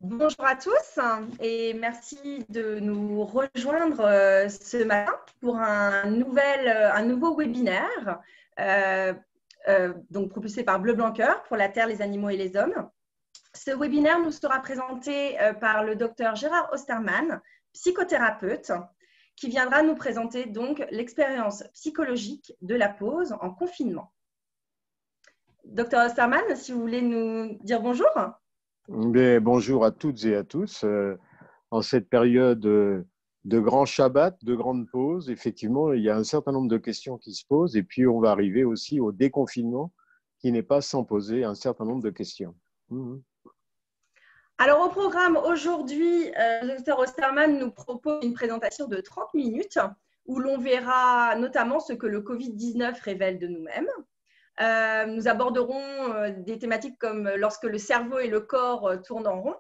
Bonjour à tous et merci de nous rejoindre ce matin pour un nouveau webinaire donc propulsé par Bleu Blanc Cœur pour la Terre, les animaux et les hommes. Ce webinaire nous sera présenté par le docteur Gérard Osterman, psychothérapeute, qui viendra nous présenter donc l'expérience psychologique de la pause en confinement. Docteur Osterman, si vous voulez nous dire bonjour. Bien, bonjour à toutes et à tous. En cette période de grand Shabbat, de grande pause, effectivement, il y a un certain nombre de questions qui se posent et puis on va arriver aussi au déconfinement qui n'est pas sans poser un certain nombre de questions. Alors, au programme aujourd'hui, le Dr Osterman nous propose une présentation de 30 minutes où l'on verra notamment ce que le Covid-19 révèle de nous-mêmes. Nous aborderons des thématiques comme lorsque le cerveau et le corps tournent en rond.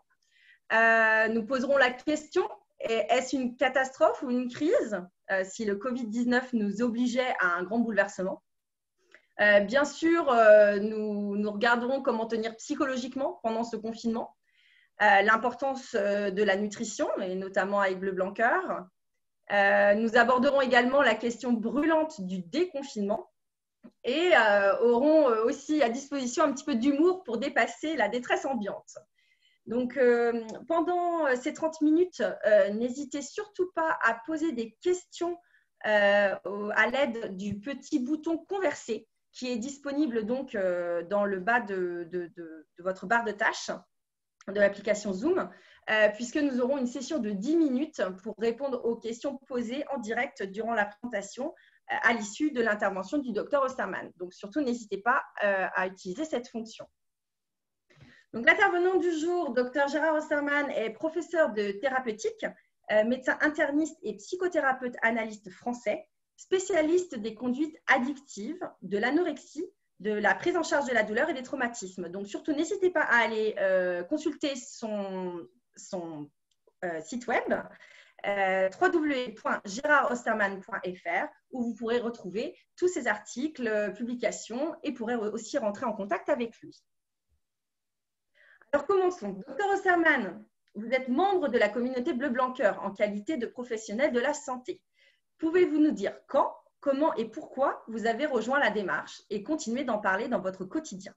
Nous poserons la question, est-ce une catastrophe ou une crise si le Covid-19 nous obligeait à un grand bouleversement? Bien sûr, nous regarderons comment tenir psychologiquement pendant ce confinement. L'importance de la nutrition, et notamment avec Bleu Blanc Cœur. Nous aborderons également la question brûlante du déconfinement et aurons aussi à disposition un petit peu d'humour pour dépasser la détresse ambiante. Donc, pendant ces 30 minutes, n'hésitez surtout pas à poser des questions à l'aide du petit bouton « Converser » qui est disponible donc dans le bas de votre barre de tâches de l'application Zoom, puisque nous aurons une session de 10 minutes pour répondre aux questions posées en direct durant la présentation à l'issue de l'intervention du Dr Osterman. Donc, surtout, n'hésitez pas à utiliser cette fonction. Donc, l'intervenant du jour, Dr Gérard Osterman, est professeur de thérapeutique, médecin interniste et psychothérapeute analyste français, spécialiste des conduites addictives, de l'anorexie, de la prise en charge de la douleur et des traumatismes. Donc, surtout, n'hésitez pas à aller consulter son site web www.gérardosterman.fr où vous pourrez retrouver tous ces articles, publications et pourrez aussi rentrer en contact avec lui. Alors, commençons. Dr Osterman, vous êtes membre de la communauté Bleu Blanc Cœur en qualité de professionnel de la santé. Pouvez-vous nous dire quand, comment et pourquoi vous avez rejoint la démarche et continué d'en parler dans votre quotidien?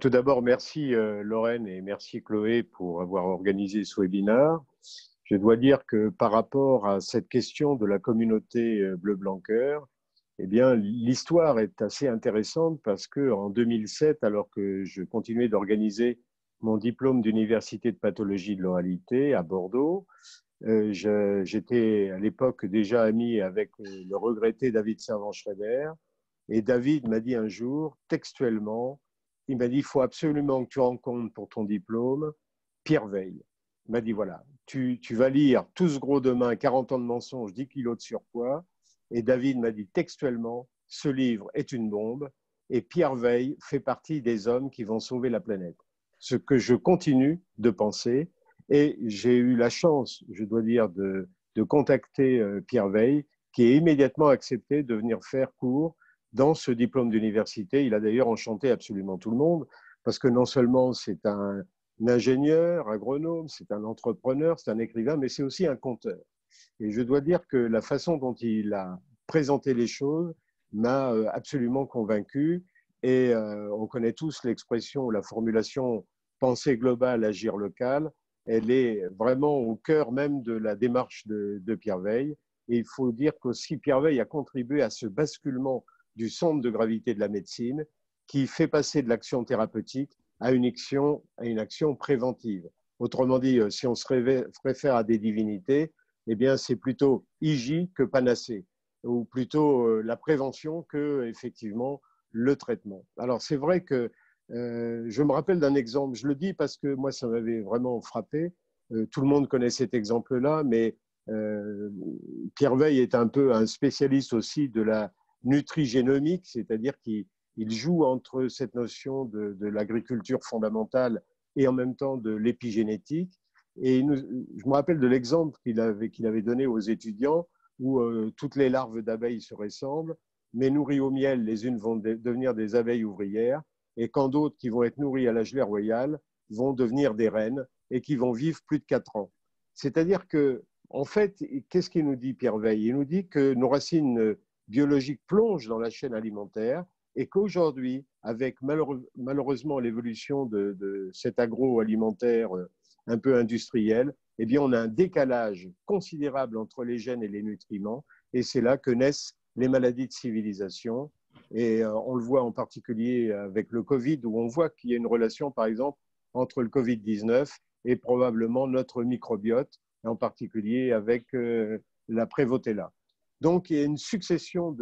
Tout d'abord, merci Lorraine et merci Chloé pour avoir organisé ce webinaire. Je dois dire que par rapport à cette question de la communauté Bleu Blanc Cœur, eh bien, l'histoire est assez intéressante parce qu'en 2007, alors que je continuais d'organiser mon diplôme d'université de pathologie de l'oralité à Bordeaux, j'étais à l'époque déjà ami avec le regretté David Servan-Schreiber. Et David m'a dit un jour, textuellement, il m'a dit, il faut absolument que tu rencontres pour ton diplôme Pierre Weil. Il m'a dit, voilà, tu vas lire Tout ce gros demain, 40 ans de mensonges, 10 kilos de surpoids. Et David m'a dit textuellement, ce livre est une bombe et Pierre Weil fait partie des hommes qui vont sauver la planète. Ce que je continue de penser. Et j'ai eu la chance, je dois dire, de contacter Pierre Weil, qui a immédiatement accepté de venir faire cours dans ce diplôme d'université. Il a d'ailleurs enchanté absolument tout le monde, parce que non seulement c'est un ingénieur, agronome, c'est un entrepreneur, c'est un écrivain, mais c'est aussi un conteur. Et je dois dire que la façon dont il a présenté les choses m'a absolument convaincu. Et on connaît tous l'expression ou la formulation « penser global, agir local ». Elle est vraiment au cœur même de la démarche de Pierre Weil. Et il faut dire qu'aussi Pierre Weil a contribué à ce basculement du centre de gravité de la médecine qui fait passer de l'action thérapeutique à une action préventive. Autrement dit, si on se réfère à des divinités, eh bien, c'est plutôt hygie que panacée, ou plutôt la prévention que, effectivement, le traitement. Alors, c'est vrai que je me rappelle d'un exemple, je le dis parce que moi, ça m'avait vraiment frappé. Tout le monde connaît cet exemple-là, mais Pierre Weil est un peu un spécialiste aussi de la nutrigénomique, c'est-à-dire qu'il joue entre cette notion de l'agriculture fondamentale et en même temps de l'épigénétique. Et je me rappelle de l'exemple qu'il avait donné aux étudiants où toutes les larves d'abeilles se ressemblent, mais nourries au miel, les unes vont devenir des abeilles ouvrières, et quand d'autres qui vont être nourries à la gelée royale vont devenir des reines et qui vont vivre plus de 4 ans. C'est-à-dire que, en fait, qu'est-ce qu'il nous dit, Pierre Weil? Il nous dit que nos racines biologiques plongent dans la chaîne alimentaire et qu'aujourd'hui, avec malheureusement l'évolution de cet agroalimentaire un peu industriel, eh bien, on a un décalage considérable entre les gènes et les nutriments, et c'est là que naissent les maladies de civilisation. Et on le voit en particulier avec le Covid, où on voit qu'il y a une relation, par exemple, entre le Covid-19 et probablement notre microbiote, en particulier avec la Prévotella. Donc, il y a une succession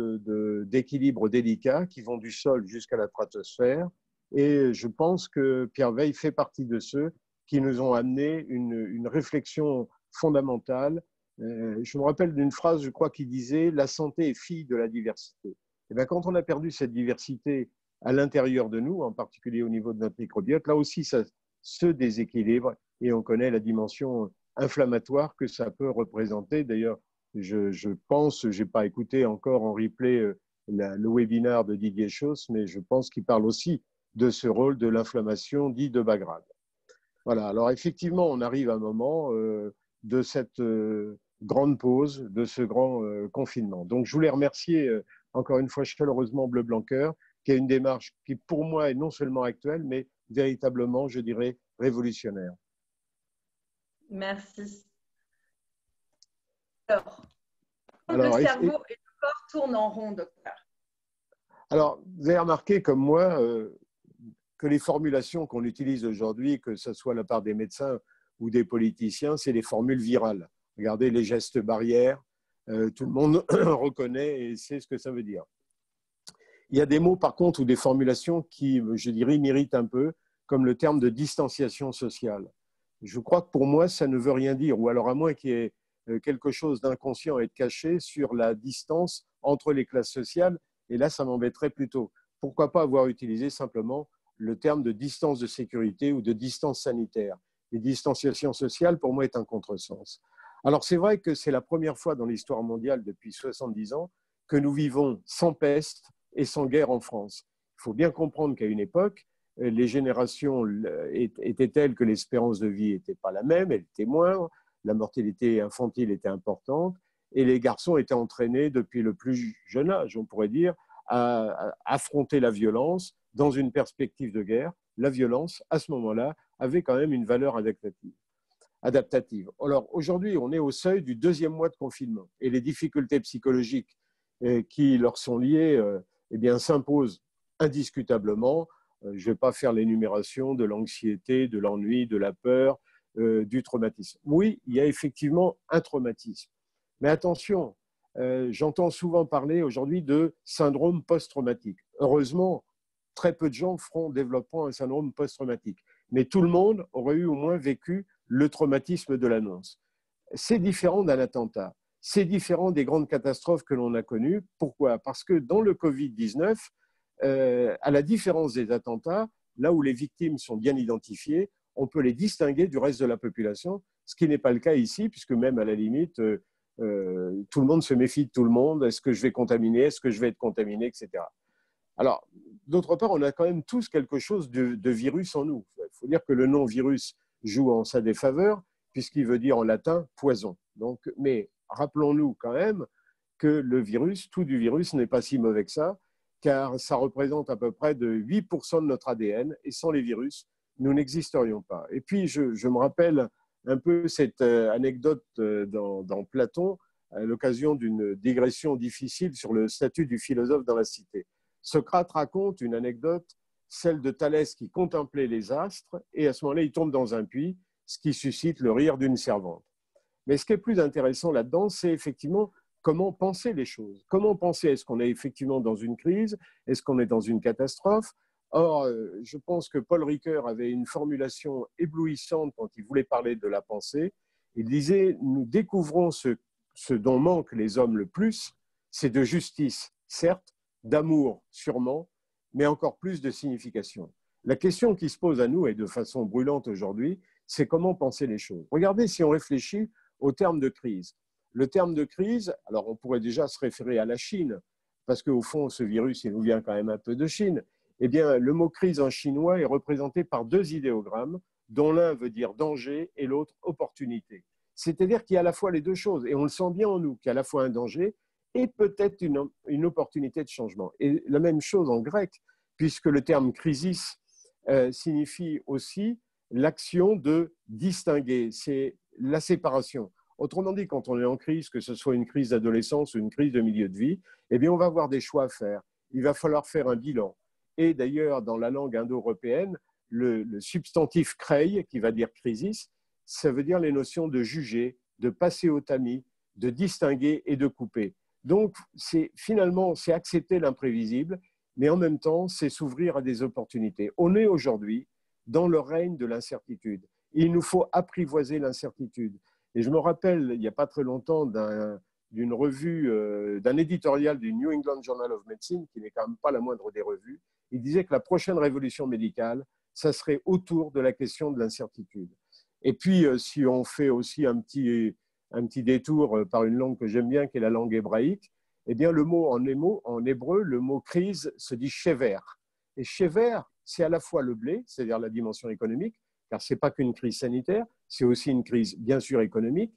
d'équilibres délicats qui vont du sol jusqu'à la stratosphère. Et je pense que Pierre Weil fait partie de ceux qui nous ont amené une réflexion fondamentale. Je me rappelle d'une phrase, je crois, qui disait « La santé est fille de la diversité ». Et bien, quand on a perdu cette diversité à l'intérieur de nous, en particulier au niveau de notre microbiote, là aussi, ça se déséquilibre et on connaît la dimension inflammatoire que ça peut représenter. D'ailleurs, je pense, je n'ai pas écouté encore en replay le webinaire de Didier Chausse, mais je pense qu'il parle aussi de ce rôle de l'inflammation dit de bas grade. Voilà, alors effectivement, on arrive à un moment de cette grande pause, de ce grand confinement. Donc, je voulais remercier encore une fois chaleureusement Bleu Blanc Cœur, qui a une démarche qui, pour moi, est non seulement actuelle, mais véritablement, je dirais, révolutionnaire. Merci. Alors, le cerveau et le corps tournent en rond, docteur. Alors, vous avez remarqué comme moi que les formulations qu'on utilise aujourd'hui, que ce soit de la part des médecins ou des politiciens, c'est des formules virales. Regardez les gestes barrières, tout le monde reconnaît et sait ce que ça veut dire. Il y a des mots, par contre, ou des formulations qui, je dirais, m'irritent un peu, comme le terme de distanciation sociale. Je crois que pour moi, ça ne veut rien dire, ou alors à moins qu'il y ait quelque chose d'inconscient et de caché sur la distance entre les classes sociales, et là, ça m'embêterait plutôt. Pourquoi pas avoir utilisé simplement le terme de distance de sécurité ou de distance sanitaire? Les distanciations sociales, pour moi, est un contresens. Alors, c'est vrai que c'est la première fois dans l'histoire mondiale depuis 70 ans que nous vivons sans peste et sans guerre en France. Il faut bien comprendre qu'à une époque, les générations étaient telles que l'espérance de vie n'était pas la même, elle était moindre, la mortalité infantile était importante, et les garçons étaient entraînés depuis le plus jeune âge, on pourrait dire, à affronter la violence dans une perspective de guerre. La violence, à ce moment-là, avait quand même une valeur adaptative. Alors aujourd'hui, on est au seuil du 2e mois de confinement, et les difficultés psychologiques qui leur sont liées eh bien, s'imposent indiscutablement. Je ne vais pas faire l'énumération de l'anxiété, de l'ennui, de la peur, du traumatisme. Oui, il y a effectivement un traumatisme. Mais attention, j'entends souvent parler aujourd'hui de syndrome post-traumatique. Heureusement, très peu de gens développeront un syndrome post-traumatique. Mais tout le monde aurait eu au moins vécu le traumatisme de l'annonce. C'est différent d'un attentat. C'est différent des grandes catastrophes que l'on a connues. Pourquoi? Parce que dans le Covid-19, à la différence des attentats, là où les victimes sont bien identifiées, on peut les distinguer du reste de la population, ce qui n'est pas le cas ici, puisque même à la limite, tout le monde se méfie de tout le monde. Est-ce que je vais contaminer? Est-ce que je vais être contaminé, etc. Alors, d'autre part, on a quand même tous quelque chose de virus en nous. Il faut dire que le nom virus joue en sa défaveur, puisqu'il veut dire en latin poison. Donc, mais rappelons-nous quand même que le virus, tout du virus n'est pas si mauvais que ça, car ça représente à peu près de 8% de notre ADN, et sans les virus, nous n'existerions pas. Et puis, je me rappelle un peu cette anecdote dans Platon, à l'occasion d'une digression difficile sur le statut du philosophe dans la cité. Socrate raconte une anecdote, celle de Thalès qui contemplait les astres, et à ce moment-là, il tombe dans un puits, ce qui suscite le rire d'une servante. Mais ce qui est plus intéressant là-dedans, c'est effectivement comment penser les choses. Comment penser? Est-ce qu'on est effectivement dans une crise? Est-ce qu'on est dans une catastrophe? Or, je pense que Paul Ricoeur avait une formulation éblouissante quand il voulait parler de la pensée. Il disait, nous découvrons ce dont manquent les hommes le plus, c'est de justice, certes, d'amour sûrement, mais encore plus de signification. La question qui se pose à nous, et de façon brûlante aujourd'hui, c'est comment penser les choses. Regardez si on réfléchit au terme de crise. Le terme de crise, alors on pourrait déjà se référer à la Chine, parce qu'au fond, ce virus, il nous vient quand même un peu de Chine. Eh bien, le mot crise en chinois est représenté par 2 idéogrammes. dont l'un veut dire danger et l'autre opportunité. C'est-à-dire qu'il y a à la fois les deux choses, et on le sent bien en nous, qu'il y a à la fois un danger et peut-être une opportunité de changement. Et la même chose en grec, puisque le terme crisis signifie aussi l'action de distinguer, c'est la séparation. Autrement dit, quand on est en crise, que ce soit une crise d'adolescence ou une crise de milieu de vie, eh bien, on va avoir des choix à faire. Il va falloir faire un bilan. Et d'ailleurs, dans la langue indo-européenne, le substantif krei, qui va dire crisis, ça veut dire les notions de juger, de passer au tamis, de distinguer et de couper. Donc, finalement, c'est accepter l'imprévisible, mais en même temps, c'est s'ouvrir à des opportunités. On est aujourd'hui dans le règne de l'incertitude. Il nous faut apprivoiser l'incertitude. Et je me rappelle, il n'y a pas très longtemps, d'une revue, d'un éditorial du New England Journal of Medicine, qui n'est quand même pas la moindre des revues. Il disait que la prochaine révolution médicale, ça serait autour de la question de l'incertitude. Et puis, si on fait aussi un petit détour par une langue que j'aime bien, qui est la langue hébraïque, eh bien, le mot en hébreu, le mot crise se dit shever. Et shever, c'est à la fois le blé, c'est-à-dire la dimension économique, car ce n'est pas qu'une crise sanitaire, c'est aussi une crise, bien sûr, économique,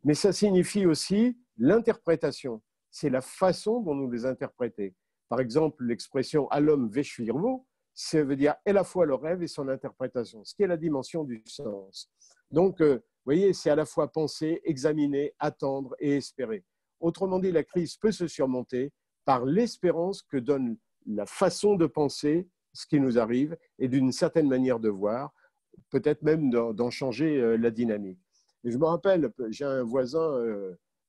mais ça signifie aussi l'interprétation. C'est la façon dont nous les interprétons. Par exemple, l'expression alom veshvirvo, ça veut dire à la fois le rêve et son interprétation, ce qui est la dimension du sens. Donc, vous voyez, c'est à la fois penser, examiner, attendre et espérer. Autrement dit, la crise peut se surmonter par l'espérance que donne la façon de penser ce qui nous arrive et d'une certaine manière de voir, peut-être même d'en changer la dynamique. Et je me rappelle, j'ai un voisin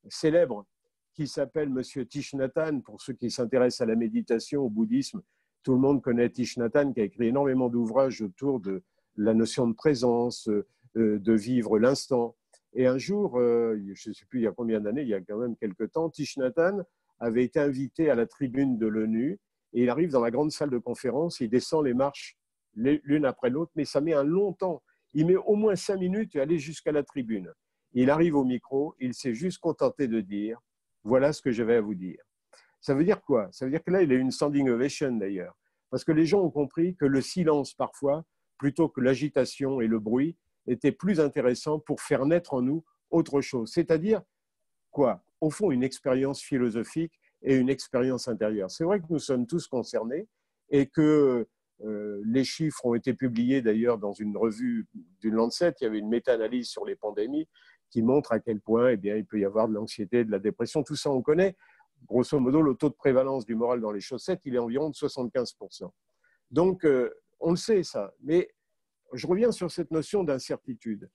célèbre qui s'appelle Monsieur Thich Nhat Hanh. Pour ceux qui s'intéressent à la méditation, au bouddhisme, tout le monde connaît Thich Nhat Hanh, qui a écrit énormément d'ouvrages autour de la notion de présence, de vivre l'instant. Et un jour, je ne sais plus il y a combien d'années, il y a quand même quelques temps, Thich Nhat Hanh avait été invité à la tribune de l'ONU et il arrive dans la grande salle de conférence, il descend les marches l'une après l'autre, mais ça met un long temps. Il met au moins 5 minutes à aller jusqu'à la tribune. Il arrive au micro, il s'est juste contenté de dire « Voilà ce que je vais à vous dire ». Ça veut dire quoi? Ça veut dire que là, il a eu une standing ovation d'ailleurs, parce que les gens ont compris que le silence parfois, plutôt que l'agitation et le bruit, était plus intéressant pour faire naître en nous autre chose. C'est-à-dire quoi? Au fond, une expérience philosophique et une expérience intérieure. C'est vrai que nous sommes tous concernés et que les chiffres ont été publiés d'ailleurs dans une revue du Lancet. Il y avait une méta-analyse sur les pandémies qui montre à quel point il peut y avoir de l'anxiété, de la dépression. Tout ça, on connaît. Grosso modo, le taux de prévalence du moral dans les chaussettes, il est environ de 75%. Donc, on le sait ça. Mais je reviens sur cette notion d'incertitude.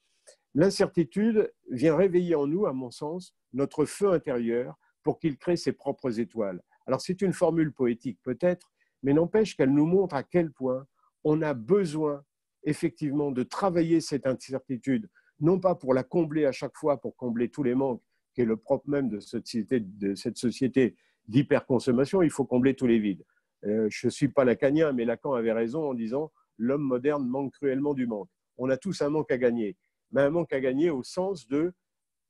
L'incertitude vient réveiller en nous, à mon sens, notre feu intérieur pour qu'il crée ses propres étoiles. Alors, c'est une formule poétique peut-être, mais n'empêche qu'elle nous montre à quel point on a besoin effectivement de travailler cette incertitude, non pas pour la combler à chaque fois, pour combler tous les manques, qui est le propre même de cette société d'hyperconsommation, il faut combler tous les vides. Je ne suis pas lacanien, mais Lacan avait raison en disant « l'homme moderne manque cruellement du manque ». On a tous un manque à gagner, mais un manque à gagner au sens de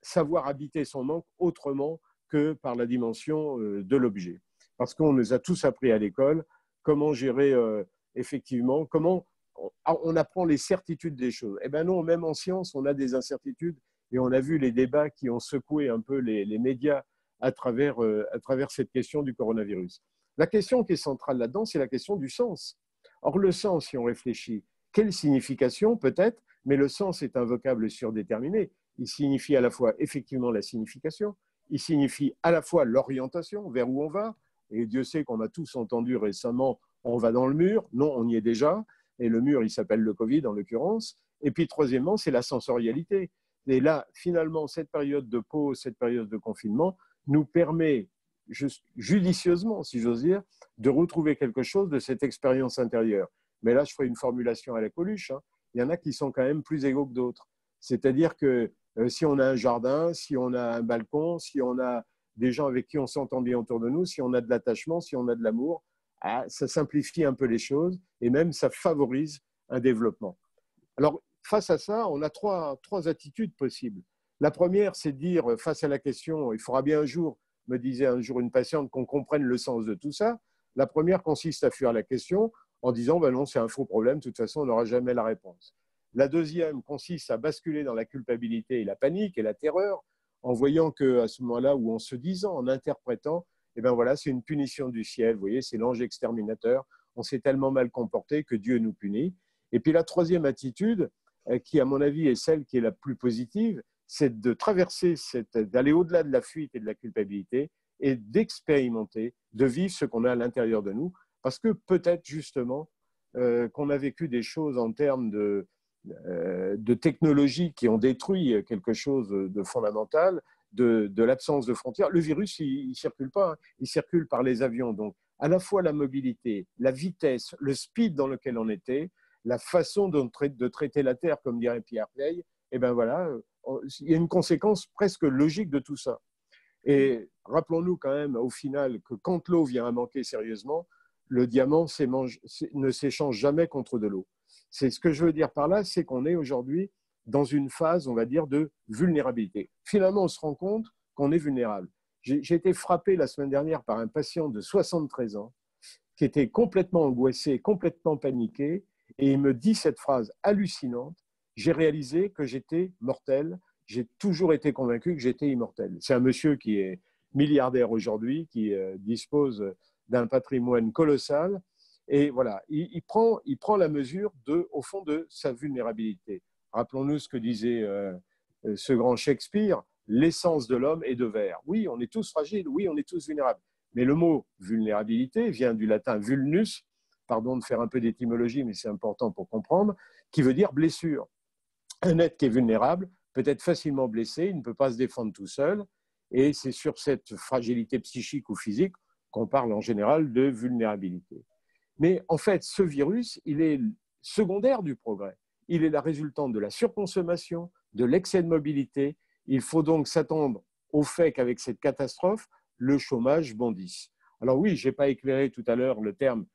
savoir habiter son manque autrement que par la dimension de l'objet. Parce qu'on nous a tous appris à l'école comment gérer effectivement, comment on apprend les certitudes des choses. Eh bien non, même en science, on a des incertitudes et on a vu les débats qui ont secoué un peu les médias à travers cette question du coronavirus. La question qui est centrale là-dedans, c'est la question du sens. Or, le sens, si on réfléchit, quelle signification peut-être, mais le sens est un vocable surdéterminé. Il signifie à la fois effectivement la signification, il signifie à la fois l'orientation, vers où on va, et Dieu sait qu'on a tous entendu récemment, on va dans le mur, non, on y est déjà, et le mur, il s'appelle le Covid en l'occurrence, et puis troisièmement, c'est la sensorialité. Et là, finalement, cette période de pause, cette période de confinement, nous permet, judicieusement, si j'ose dire, de retrouver quelque chose de cette expérience intérieure. Mais là, je ferai une formulation à la Coluche, hein. Il y en a qui sont quand même plus égaux que d'autres. C'est-à-dire que si on a un jardin, si on a un balcon, si on a des gens avec qui on s'entend bien autour de nous, si on a de l'attachement, si on a de l'amour, ça simplifie un peu les choses et même ça favorise un développement. Alors, face à ça, on a trois attitudes possibles. La première, c'est de dire, face à la question, il faudra bien un jour, me disait un jour une patiente, qu'on comprenne le sens de tout ça. La première consiste à fuir la question en disant, ben non, c'est un faux problème, de toute façon, on n'aura jamais la réponse. La deuxième consiste à basculer dans la culpabilité et la panique et la terreur, en voyant qu'à ce moment-là, ou en se disant, en interprétant, eh bien voilà, c'est une punition du ciel, vous voyez, c'est l'ange exterminateur, on s'est tellement mal comporté que Dieu nous punit. Et puis la troisième attitude, qui à mon avis est celle qui est la plus positive, c'est de traverser, d'aller au-delà de la fuite et de la culpabilité et d'expérimenter, de vivre ce qu'on a à l'intérieur de nous, parce que peut-être justement qu'on a vécu des choses en termes de technologies qui ont détruit quelque chose de fondamental, de l'absence de frontières. Le virus, il ne circule pas, hein. Il circule par les avions. Donc, à la fois la mobilité, la vitesse, le speed dans lequel on était, la façon de traiter la Terre, comme dirait Pierre Veil, et ben voilà, il y a une conséquence presque logique de tout ça. Et rappelons-nous quand même au final que quand l'eau vient à manquer sérieusement, le diamant ne s'échange jamais contre de l'eau. C'est ce que je veux dire par là, c'est qu'on est aujourd'hui dans une phase, on va dire, de vulnérabilité. Finalement, on se rend compte qu'on est vulnérable. J'ai été frappé la semaine dernière par un patient de 73 ans qui était complètement angoissé, complètement paniqué, et il me dit cette phrase hallucinante: j'ai réalisé que j'étais mortel, j'ai toujours été convaincu que j'étais immortel. C'est un monsieur qui est milliardaire aujourd'hui, qui dispose d'un patrimoine colossal, et voilà, il prend la mesure au fond de sa vulnérabilité. Rappelons-nous ce que disait ce grand Shakespeare: l'essence de l'homme est de verre. Oui, on est tous fragiles, oui, on est tous vulnérables. Mais le mot vulnérabilité vient du latin vulnus, pardon de faire un peu d'étymologie, mais c'est important pour comprendre, qui veut dire blessure. Un être qui est vulnérable peut être facilement blessé, il ne peut pas se défendre tout seul, et c'est sur cette fragilité psychique ou physique qu'on parle en général de vulnérabilité. Mais en fait, ce virus, il est secondaire du progrès. Il est la résultante de la surconsommation, de l'excès de mobilité. Il faut donc s'attendre au fait qu'avec cette catastrophe, le chômage bondisse. Alors oui, je n'ai pas éclairé tout à l'heure le terme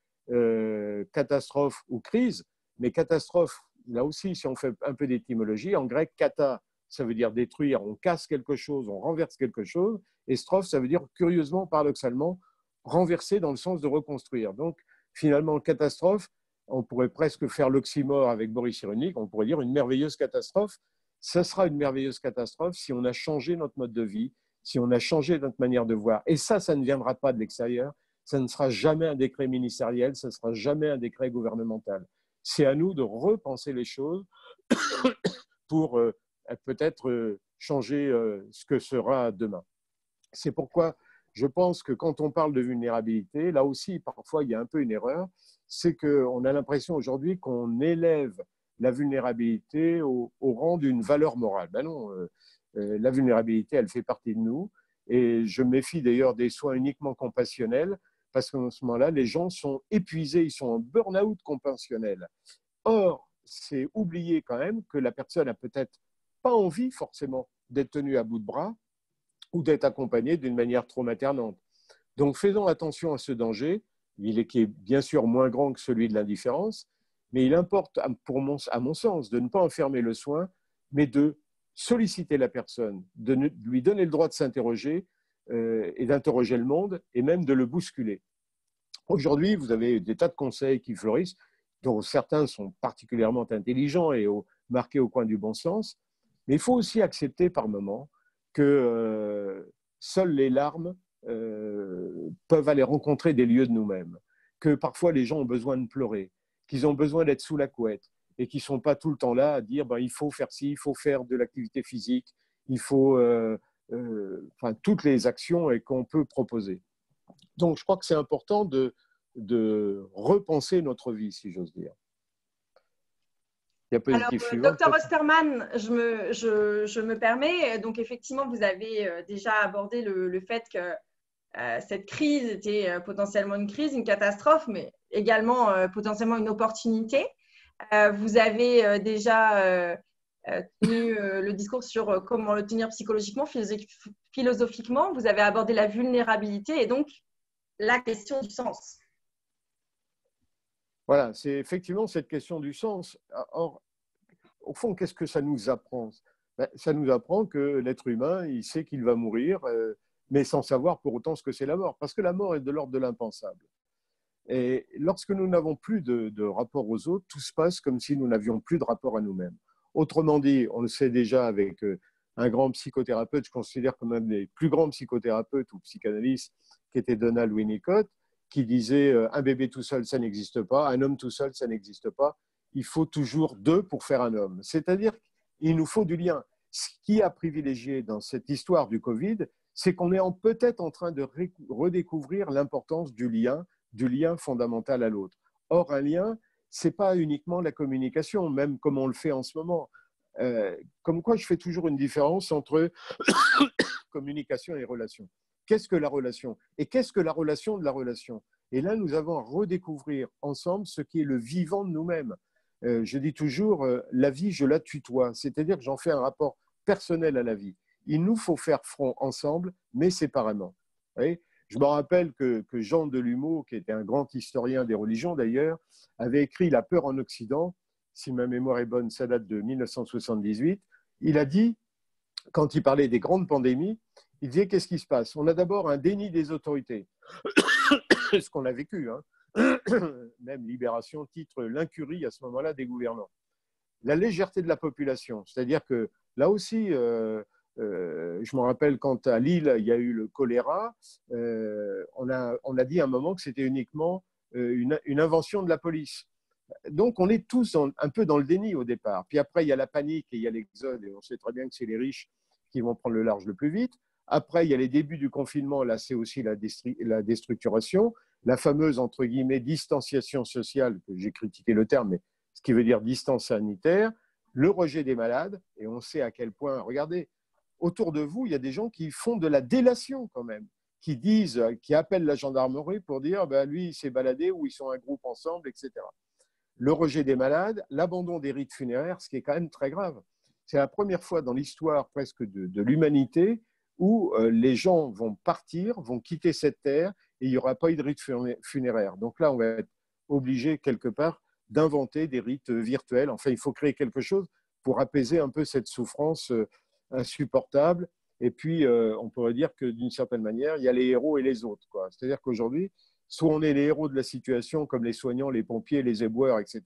catastrophe ou crise, mais catastrophe, là aussi, si on fait un peu d'étymologie, en grec, kata, ça veut dire détruire, on casse quelque chose, on renverse quelque chose, et strophe, ça veut dire, curieusement, paradoxalement, renverser dans le sens de reconstruire. Donc, finalement, catastrophe, on pourrait presque faire l'oxymore avec Boris Cyrulnik, on pourrait dire une merveilleuse catastrophe. Ce sera une merveilleuse catastrophe si on a changé notre mode de vie, si on a changé notre manière de voir. Et ça ne viendra pas de l'extérieur, ça ne sera jamais un décret ministériel, ça ne sera jamais un décret gouvernemental. C'est à nous de repenser les choses pour peut-être changer ce que sera demain. C'est pourquoi je pense que quand on parle de vulnérabilité, là aussi, parfois, il y a un peu une erreur, c'est qu'on a l'impression aujourd'hui qu'on élève la vulnérabilité au rang d'une valeur morale. Ben non, la vulnérabilité, elle fait partie de nous. Et je me méfie d'ailleurs des soins uniquement compassionnels, parce qu'en ce moment-là, les gens sont épuisés, ils sont en burn-out compassionnel. Or, c'est oublier quand même que la personne a peut-être pas envie forcément d'être tenue à bout de bras ou d'être accompagnée d'une manière trop maternante. Donc, faisons attention à ce danger, qui est bien sûr moins grand que celui de l'indifférence, mais il importe, à mon sens, de ne pas enfermer le soin, mais de solliciter la personne, de lui donner le droit de s'interroger et d'interroger le monde, et même de le bousculer. Aujourd'hui, vous avez des tas de conseils qui fleurissent, dont certains sont particulièrement intelligents et marqués au coin du bon sens, mais il faut aussi accepter par moments que seules les larmes peuvent aller rencontrer des lieux de nous-mêmes, que parfois les gens ont besoin de pleurer, qu'ils ont besoin d'être sous la couette et qu'ils ne sont pas tout le temps là à dire il faut faire ci, il faut faire de l'activité physique, il faut toutes les actions qu'on peut proposer. Donc je crois que c'est important de repenser notre vie, si j'ose dire. Diapositive suivante. Docteur Osterman, je me permets, donc effectivement, vous avez déjà abordé le fait que cette crise était potentiellement une crise, une catastrophe, mais également potentiellement une opportunité. Vous avez déjà tenu le discours sur comment le tenir psychologiquement, philosophiquement. Vous avez abordé la vulnérabilité et donc la question du sens. Voilà, c'est effectivement cette question du sens. Or, au fond, qu'est-ce que ça nous apprend? Ça nous apprend que l'être humain, il sait qu'il va mourir, mais sans savoir pour autant ce que c'est la mort. Parce que la mort est de l'ordre de l'impensable. Et lorsque nous n'avons plus de rapport aux autres, tout se passe comme si nous n'avions plus de rapport à nous-mêmes. Autrement dit, on le sait déjà avec un grand psychothérapeute, je considère comme un des plus grands psychothérapeutes ou psychanalystes, qui était Donald Winnicott, qui disait un bébé tout seul, ça n'existe pas, un homme tout seul, ça n'existe pas. Il faut toujours deux pour faire un homme. C'est-à-dire qu'il nous faut du lien. Ce qui a privilégié dans cette histoire du Covid, c'est qu'on est peut-être en train de redécouvrir l'importance du lien fondamental à l'autre. Or, un lien, ce n'est pas uniquement la communication, même comme on le fait en ce moment. Comme quoi, je fais toujours une différence entre communication et relation. Qu'est-ce que la relation? Et qu'est-ce que la relation de la relation? Et là, nous avons à redécouvrir ensemble ce qui est le vivant de nous-mêmes. Je dis toujours, la vie, je la tutoie, c'est-à-dire que j'en fais un rapport personnel à la vie. Il nous faut faire front ensemble, mais séparément. Vous voyez, je me rappelle que Jean Delumeau, qui était un grand historien des religions d'ailleurs, avait écrit La peur en Occident. Si ma mémoire est bonne, ça date de 1978. Il a dit, quand il parlait des grandes pandémies, il disait qu'est-ce qui se passe? On a d'abord un déni des autorités, ce qu'on a vécu, hein. Même Libération titre l'incurie à ce moment-là des gouvernants. La légèreté de la population, c'est-à-dire que là aussi, je me rappelle quand à Lille, il y a eu le choléra, on a dit à un moment que c'était uniquement une invention de la police. Donc, on est tous un peu dans le déni au départ. Puis après, il y a la panique et il y a l'exode, et on sait très bien que c'est les riches qui vont prendre le large le plus vite. Après, il y a les débuts du confinement, là, c'est aussi la déstructuration, la fameuse, entre guillemets, distanciation sociale, que j'ai critiqué le terme, mais ce qui veut dire distance sanitaire, le rejet des malades, et on sait à quel point, regardez, autour de vous, il y a des gens qui font de la délation quand même, qui appellent la gendarmerie pour dire, ben, lui, il s'est baladé, ou ils sont un groupe ensemble, etc. Le rejet des malades, l'abandon des rites funéraires, ce qui est quand même très grave. C'est la première fois dans l'histoire presque de l'humanité où les gens vont partir, vont quitter cette terre et il n'y aura pas eu de rites funéraires. Donc là, on va être obligé quelque part d'inventer des rites virtuels. Enfin, il faut créer quelque chose pour apaiser un peu cette souffrance insupportable. Et puis, on pourrait dire que d'une certaine manière, il y a les héros et les autres, quoi. C'est-à-dire qu'aujourd'hui, soit on est les héros de la situation, comme les soignants, les pompiers, les éboueurs, etc.,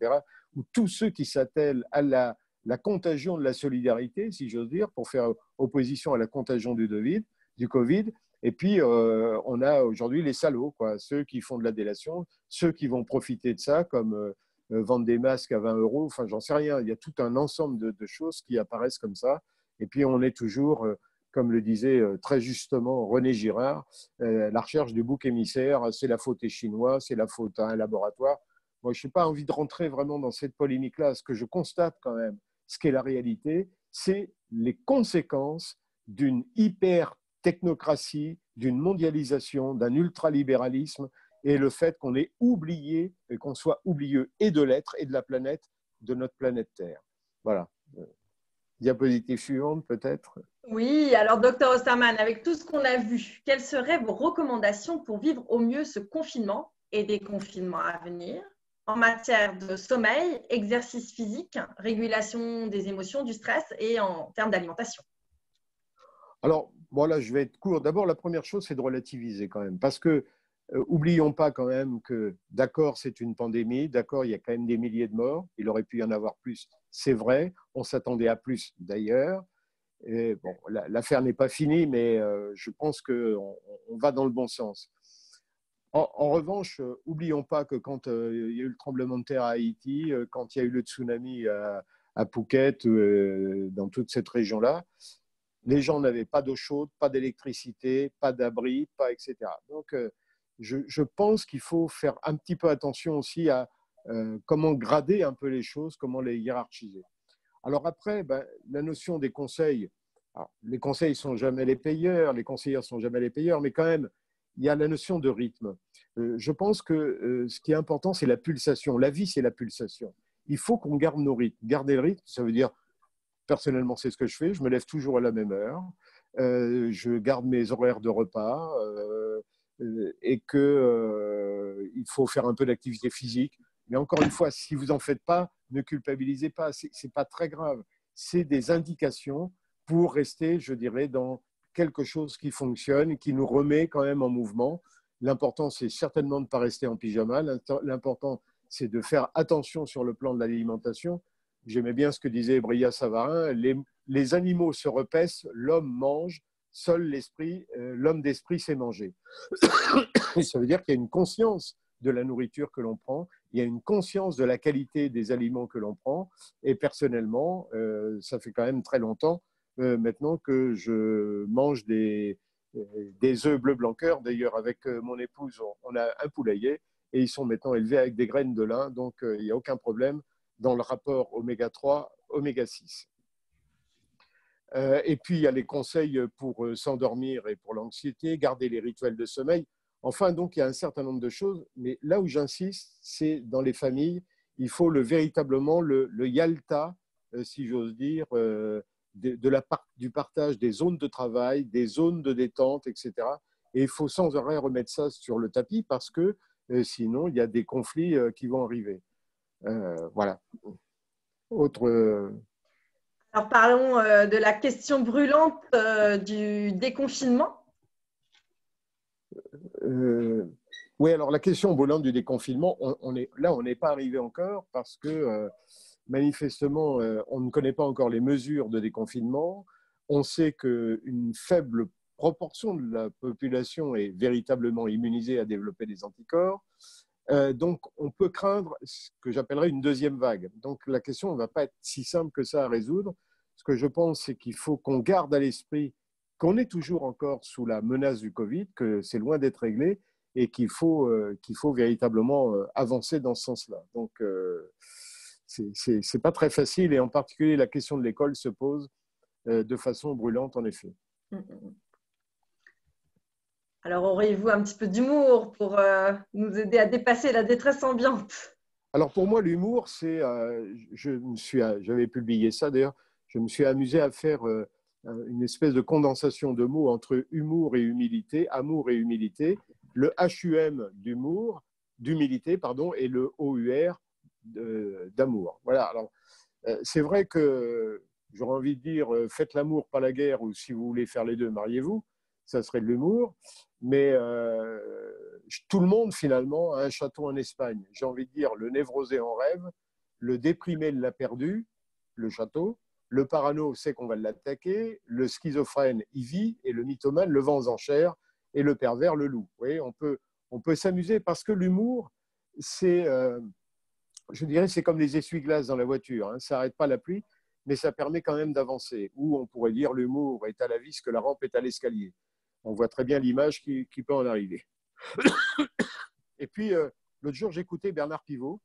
ou tous ceux qui s'attellent à la contagion de la solidarité, si j'ose dire, pour faire opposition à la contagion du Covid. Et puis, on a aujourd'hui les salauds, quoi, ceux qui font de la délation, ceux qui vont profiter de ça, comme vendre des masques à 20 euros, enfin, j'en sais rien. Il y a tout un ensemble de choses qui apparaissent comme ça. Et puis, on est toujours, comme le disait très justement René Girard, la recherche du bouc émissaire, c'est la faute des Chinois, c'est la faute à un laboratoire. Moi, je n'ai pas envie de rentrer vraiment dans cette polémique-là. Ce que je constate quand même, ce qu'est la réalité, c'est les conséquences d'une hyper-technocratie, d'une mondialisation, d'un ultralibéralisme et le fait qu'on ait oublié, et qu'on soit oublieux et de l'être et de la planète, de notre planète Terre. Voilà. Diapositive suivante, peut-être. Oui, alors docteur Osterman, avec tout ce qu'on a vu, quelles seraient vos recommandations pour vivre au mieux ce confinement et des confinements à venir en matière de sommeil, exercice physique, régulation des émotions, du stress et en termes d'alimentation? Alors, voilà, je vais être court. D'abord, la première chose, c'est de relativiser quand même. Parce que, oublions pas quand même que, d'accord, c'est une pandémie, d'accord, il y a quand même des milliers de morts, il aurait pu y en avoir plus, c'est vrai, on s'attendait à plus d'ailleurs. Et bon, l'affaire n'est pas finie, mais je pense qu'on va dans le bon sens. En revanche, oublions pas que quand il y a eu le tremblement de terre à Haïti, quand il y a eu le tsunami à Phuket, dans toute cette région-là, les gens n'avaient pas d'eau chaude, pas d'électricité, pas d'abri, pas etc. Donc, je pense qu'il faut faire un petit peu attention aussi à comment grader un peu les choses, comment les hiérarchiser. Alors après, ben, la notion des conseils, alors, les conseils ne sont jamais les payeurs, les conseillers ne sont jamais les payeurs, mais quand même, il y a la notion de rythme. Je pense que ce qui est important, c'est la pulsation. La vie, c'est la pulsation. Il faut qu'on garde nos rythmes. Garder le rythme, ça veut dire, personnellement, c'est ce que je fais, je me lève toujours à la même heure, je garde mes horaires de repas et qu'il faut faire un peu d'activité physique. Mais encore une fois, si vous n'en faites pas, ne culpabilisez pas, ce n'est pas très grave. C'est des indications pour rester, je dirais, dans quelque chose qui fonctionne, qui nous remet quand même en mouvement. L'important, c'est certainement de ne pas rester en pyjama. L'important, c'est de faire attention sur le plan de l'alimentation. J'aimais bien ce que disait Bria Savarin. Les animaux se repaissent, l'homme mange, seul l'homme d'esprit sait manger. Et ça veut dire qu'il y a une conscience de la nourriture que l'on prend, il y a une conscience de la qualité des aliments que l'on prend. Et personnellement, ça fait quand même très longtemps maintenant que je mange des œufs bleu blanc cœur. D'ailleurs, avec mon épouse, on a un poulailler et ils sont maintenant élevés avec des graines de lin, donc il n'y a aucun problème dans le rapport oméga 3, oméga 6. Et puis, il y a les conseils pour s'endormir et pour l'anxiété, garder les rituels de sommeil. Enfin, donc, il y a un certain nombre de choses. Mais là où j'insiste, c'est dans les familles, il faut véritablement le Yalta, si j'ose dire, du partage des zones de travail, des zones de détente, etc. Et il faut sans arrêt remettre ça sur le tapis parce que sinon, il y a des conflits qui vont arriver. Voilà. Autre... Alors, parlons de la question brûlante du déconfinement. Oui, alors la question brûlante du déconfinement, on n'est pas arrivé encore parce que manifestement, on ne connaît pas encore les mesures de déconfinement. On sait qu'une faible proportion de la population est véritablement immunisée à développer des anticorps. Donc, on peut craindre ce que j'appellerais une deuxième vague. Donc, la question ne va pas être si simple que ça à résoudre. Ce que je pense, c'est qu'il faut qu'on garde à l'esprit qu'on est toujours encore sous la menace du Covid, que c'est loin d'être réglé et qu'il faut véritablement avancer dans ce sens-là. Donc, c'est pas très facile et en particulier la question de l'école se pose de façon brûlante en effet. Alors, auriez-vous un petit peu d'humour pour nous aider à dépasser la détresse ambiante? Alors pour moi, l'humour, c'est, j'avais publié ça d'ailleurs, je me suis amusé à faire une espèce de condensation de mots entre humour et humilité, amour et humilité, le HUM d'humilité, pardon, et le OUR d'amour. Voilà. Alors c'est vrai que j'aurais envie de dire faites l'amour, pas la guerre, ou si vous voulez faire les deux, mariez-vous. Ça serait de l'humour. Mais tout le monde, finalement, a un château en Espagne. J'ai envie de dire, le névrosé en rêve, le déprimé l'a perdu, le château, le parano sait qu'on va l'attaquer, le schizophrène y vit, et le mythomane le vend aux enchères, et le pervers le loue. Vous voyez, on peut s'amuser parce que l'humour, c'est, je dirais, c'est comme les essuie-glaces dans la voiture. Hein. Ça n'arrête pas la pluie, mais ça permet quand même d'avancer. Ou on pourrait dire, l'humour est à la vis que la rampe est à l'escalier. On voit très bien l'image qui peut en arriver. Et puis, l'autre jour, j'écoutais Bernard Pivot,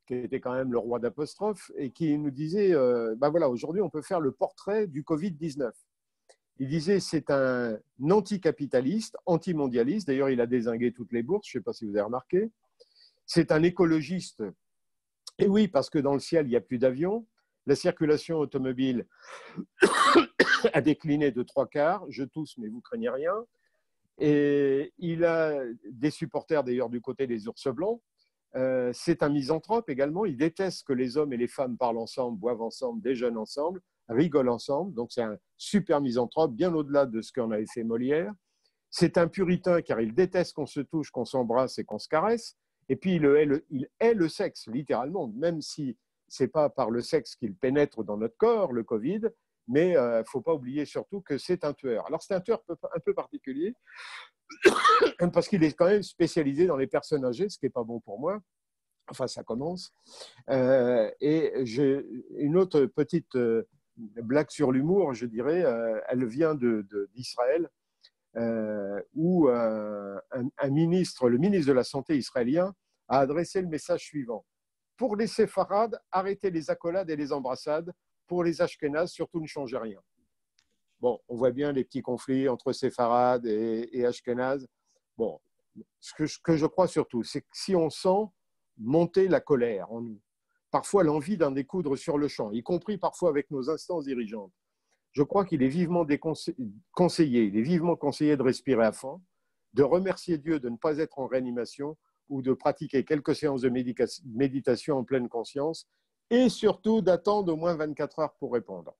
qui était quand même le roi d'apostrophe, et qui nous disait, ben voilà, aujourd'hui, on peut faire le portrait du Covid-19. Il disait, c'est un anticapitaliste, antimondialiste, d'ailleurs, il a dézingué toutes les bourses, je ne sais pas si vous avez remarqué. C'est un écologiste, et oui, parce que dans le ciel, il n'y a plus d'avions. La circulation automobile a décliné de 3/4. Je tousse, mais vous craignez rien. Et il a des supporters d'ailleurs du côté des ours blancs. C'est un misanthrope également. Il déteste que les hommes et les femmes parlent ensemble, boivent ensemble, déjeunent ensemble, rigolent ensemble. Donc c'est un super misanthrope, bien au-delà de ce qu'en avait fait Molière. C'est un puritain car il déteste qu'on se touche, qu'on s'embrasse et qu'on se caresse. Et puis il hait le sexe, littéralement, même si ce n'est pas par le sexe qu'il pénètre dans notre corps, le Covid, mais il ne faut pas oublier surtout que c'est un tueur. Alors c'est un tueur un peu particulier, parce qu'il est quand même spécialisé dans les personnes âgées, ce qui n'est pas bon pour moi. Enfin, ça commence. Et j'ai une autre petite blague sur l'humour, je dirais, elle vient d'Israël, où le ministre de la Santé israélien a adressé le message suivant. Pour les séfarades, arrêtez les accolades et les embrassades. Pour les ashkénazes, surtout ne changez rien. Bon, on voit bien les petits conflits entre séfarades et ashkénazes. Bon, ce que je crois surtout, c'est que si on sent monter la colère en nous, parfois l'envie d'en découdre sur le champ, y compris parfois avec nos instances dirigeantes, je crois qu'il est vivement conseillé, il est vivement conseillé de respirer à fond, de remercier Dieu de ne pas être en réanimation ou de pratiquer quelques séances de méditation en pleine conscience et surtout d'attendre au moins 24 heures pour répondre.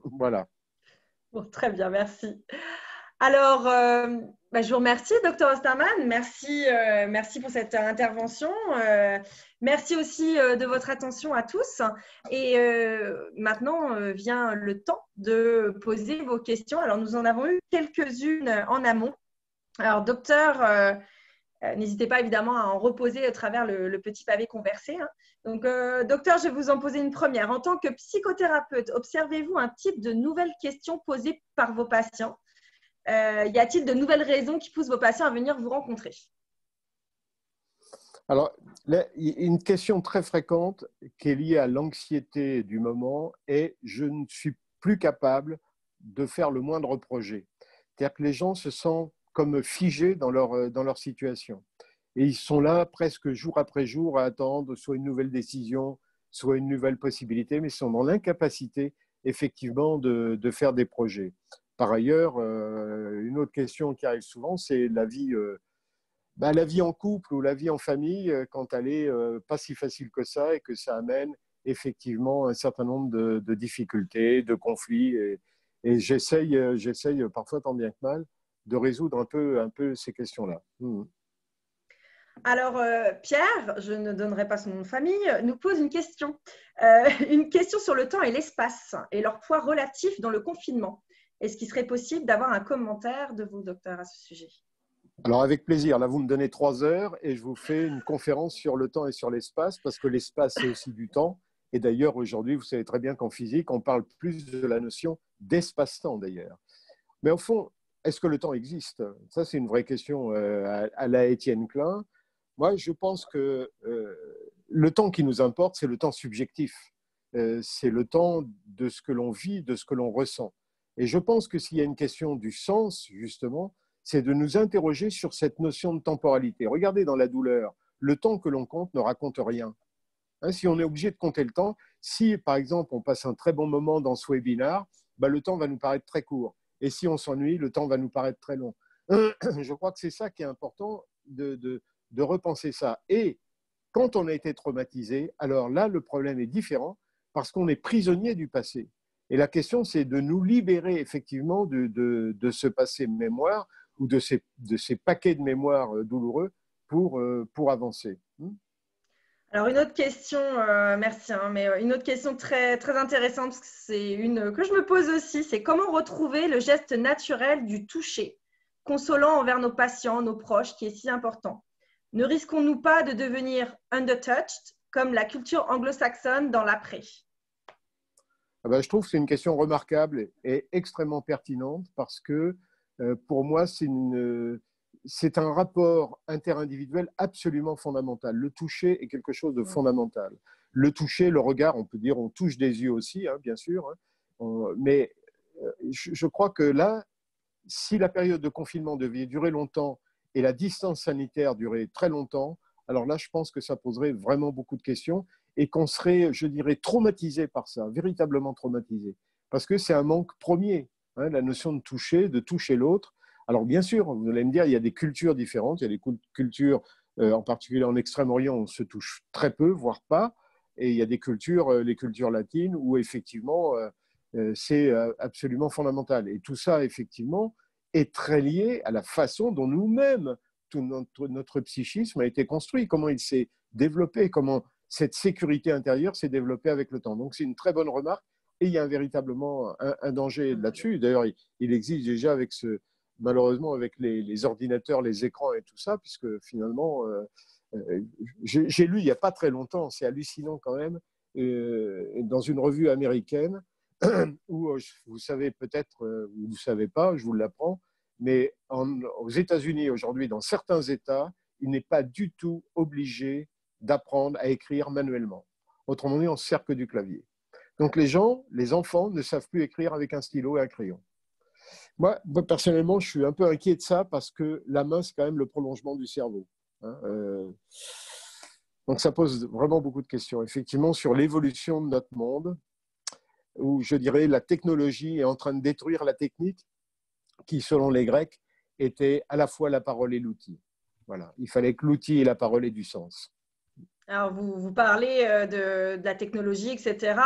Voilà. Bon, très bien, merci. Alors, je vous remercie, Dr Osterman. Merci pour cette intervention. Merci aussi de votre attention à tous. Et maintenant vient le temps de poser vos questions. Alors, nous en avons eu quelques-unes en amont. Alors, docteur, n'hésitez pas évidemment à en reposer à travers le petit pavé conversé, hein. Donc, docteur, je vais vous en poser une première. En tant que psychothérapeute, observez-vous un type de nouvelles questions posées par vos patients? Y a-t-il de nouvelles raisons qui poussent vos patients à venir vous rencontrer? Alors, une question très fréquente qui est liée à l'anxiété du moment est « je ne suis plus capable de faire le moindre projet ». C'est-à-dire que les gens se sentent comme figés dans leur situation. Et ils sont là presque jour après jour à attendre soit une nouvelle décision, soit une nouvelle possibilité, mais ils sont dans l'incapacité effectivement de faire des projets. Par ailleurs, une autre question qui arrive souvent, c'est la vie en couple ou la vie en famille, quand elle est pas si facile que ça et que ça amène effectivement un certain nombre de difficultés, de conflits. Et j'essaye parfois tant bien que mal de résoudre un peu ces questions-là. Alors, Pierre, je ne donnerai pas son nom de famille, nous pose une question. Une question sur le temps et l'espace et leur poids relatif dans le confinement. Est-ce qu'il serait possible d'avoir un commentaire de vous, docteur, à ce sujet? Alors, avec plaisir. Là, vous me donnez 3 heures et je vous fais une conférence sur le temps et sur l'espace, parce que l'espace, c'est aussi du temps. Et d'ailleurs, aujourd'hui, vous savez très bien qu'en physique, on parle plus de la notion d'espace-temps, d'ailleurs. Mais au fond, est-ce que le temps existe? Ça, c'est une vraie question à la Étienne Klein. Moi, je pense que le temps qui nous importe, c'est le temps subjectif. C'est le temps de ce que l'on vit, de ce que l'on ressent. Et je pense que s'il y a une question du sens, justement, c'est de nous interroger sur cette notion de temporalité. Regardez dans la douleur, le temps que l'on compte ne raconte rien. Hein, si on est obligé de compter le temps, si par exemple on passe un très bon moment dans ce webinaire, le temps va nous paraître très court. Et si on s'ennuie, le temps va nous paraître très long. Je crois que c'est ça qui est important de repenser ça. Et quand on a été traumatisé, alors là, le problème est différent parce qu'on est prisonnier du passé. Et la question, c'est de nous libérer effectivement de ce passé mémoire ou de ces paquets de mémoire douloureux pour avancer. Alors, une autre question, merci, hein, mais une autre question très, très intéressante, parce que c'est une que je me pose aussi, c'est comment retrouver le geste naturel du toucher, consolant envers nos patients, nos proches, qui est si important. Ne risquons-nous pas de devenir undertouched, comme la culture anglo-saxonne dans l'après? Je trouve que c'est une question remarquable et extrêmement pertinente parce que pour moi, c'est un rapport interindividuel absolument fondamental. Le toucher est quelque chose de fondamental. Le toucher, le regard, on peut dire, on touche des yeux aussi, hein, bien sûr, hein, mais je crois que là, si la période de confinement devait durer longtemps et la distance sanitaire durer très longtemps, alors là, je pense que ça poserait vraiment beaucoup de questions et qu'on serait, je dirais, traumatisé par ça, véritablement traumatisé. Parce que c'est un manque premier, hein, la notion de toucher l'autre. Alors bien sûr, vous allez me dire, il y a des cultures différentes, il y a des cultures, en particulier en Extrême-Orient, on se touche très peu, voire pas, et il y a des cultures, les cultures latines, où effectivement, c'est absolument fondamental. Et tout ça, effectivement, est très lié à la façon dont nous-mêmes, tout notre psychisme a été construit, comment il s'est développé, comment cette sécurité intérieure s'est développée avec le temps. Donc c'est une très bonne remarque et il y a véritablement un danger là-dessus. D'ailleurs, il existe déjà malheureusement avec les ordinateurs, les écrans et tout ça, puisque finalement, j'ai lu il n'y a pas très longtemps, c'est hallucinant quand même, dans une revue américaine, où vous savez peut-être, vous ne savez pas, je vous l'apprends, mais aux États-Unis aujourd'hui, dans certains États, il n'est pas du tout obligé d'apprendre à écrire manuellement. Autrement dit, on ne se sert que du clavier. Donc les enfants ne savent plus écrire avec un stylo et un crayon. Moi, personnellement, je suis un peu inquiet de ça parce que la main, c'est quand même le prolongement du cerveau. Hein, donc ça pose vraiment beaucoup de questions, effectivement, sur l'évolution de notre monde, où je dirais la technologie est en train de détruire la technique qui, selon les Grecs, était à la fois la parole et l'outil. Voilà. Il fallait que l'outil et la parole aient du sens. Alors, vous parlez de la technologie, etc.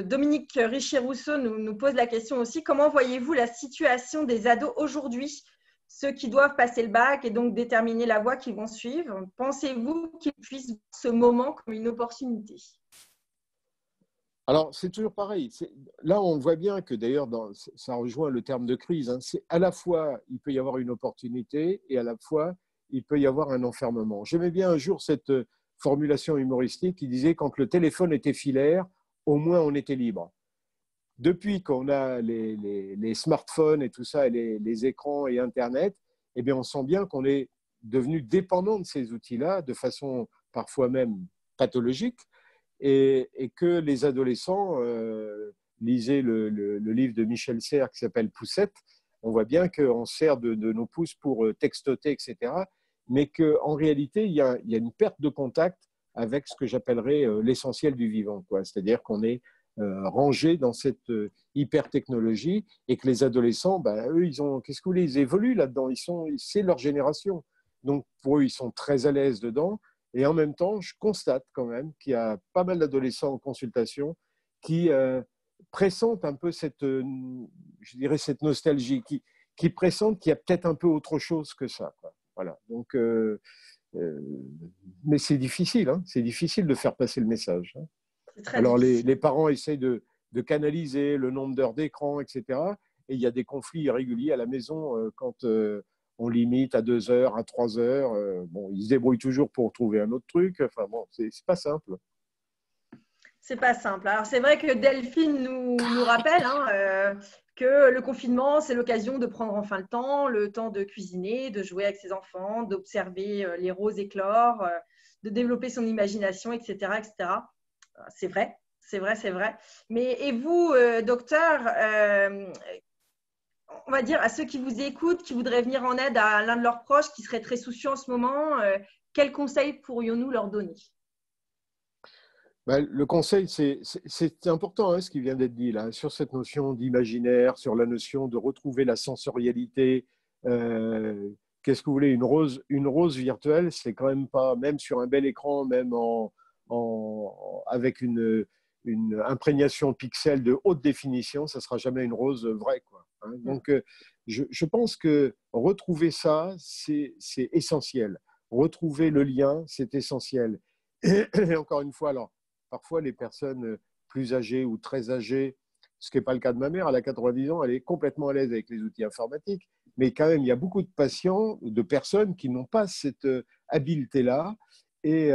Dominique Richer-Rousseau nous pose la question aussi. Comment voyez-vous la situation des ados aujourd'hui, ceux qui doivent passer le bac et donc déterminer la voie qu'ils vont suivre? Pensez-vous qu'ils puissent voir ce moment comme une opportunité? Alors, c'est toujours pareil. Là, on voit bien que d'ailleurs, ça rejoint le terme de crise. Hein. C'est à la fois, il peut y avoir une opportunité et à la fois, il peut y avoir un enfermement. J'aimais bien un jour cette formulation humoristique qui disait quand le téléphone était filaire, au moins on était libre. Depuis qu'on a les smartphones et tout ça, et les écrans et Internet, eh bien, on sent bien qu'on est devenu dépendant de ces outils-là de façon parfois même pathologique et que les adolescents lisaient le livre de Michel Serres qui s'appelle Poussette. On voit bien qu'on sert de nos pouces pour textoter, etc. Mais qu'en réalité, il y a une perte de contact avec ce que j'appellerais l'essentiel du vivant. C'est-à-dire qu'on est rangé dans cette hyper-technologie et que les adolescents, ben, eux, qu'est-ce que vous voulez, ils évoluent là-dedans. C'est leur génération. Donc, pour eux, ils sont très à l'aise dedans. Et en même temps, je constate quand même qu'il y a pas mal d'adolescents en consultation qui pressentent un peu je dirais cette nostalgie, qui pressentent qu'il y a peut-être un peu autre chose que ça. Quoi. Voilà. Donc, mais c'est difficile, hein. C'est difficile de faire passer le message. Hein. C'est très Alors, difficile. les parents essayent de canaliser le nombre d'heures d'écran, etc. Et il y a des conflits irréguliers à la maison quand on limite à 2 heures, à 3 heures. Bon, ils se débrouillent toujours pour trouver un autre truc. Enfin bon, c'est pas simple. C'est pas simple. Alors, c'est vrai que Delphine nous rappelle que le confinement, c'est l'occasion de prendre enfin le temps de cuisiner, de jouer avec ses enfants, d'observer les roses éclore, de développer son imagination, etc., etc. C'est vrai, c'est vrai, c'est vrai. Mais et vous, docteur, on va dire à ceux qui vous écoutent, qui voudraient venir en aide à l'un de leurs proches, qui serait très soucieux en ce moment, quels conseils pourrions-nous leur donner? Ben, le conseil, c'est important hein, ce qui vient d'être dit là, sur cette notion d'imaginaire, sur la notion de retrouver la sensorialité. Euh, Qu'est-ce que vous voulez, une rose virtuelle, c'est quand même pas, même sur un bel écran, même avec une imprégnation pixel de haute définition, ça sera jamais une rose vraie. Quoi, hein. Donc, je pense que retrouver ça, c'est essentiel. Retrouver le lien, c'est essentiel. Et encore une fois, alors, parfois, les personnes plus âgées ou très âgées, ce qui n'est pas le cas de ma mère, elle a 90 ans, elle est complètement à l'aise avec les outils informatiques. Mais quand même, il y a beaucoup de patients, de personnes qui n'ont pas cette habileté-là. Et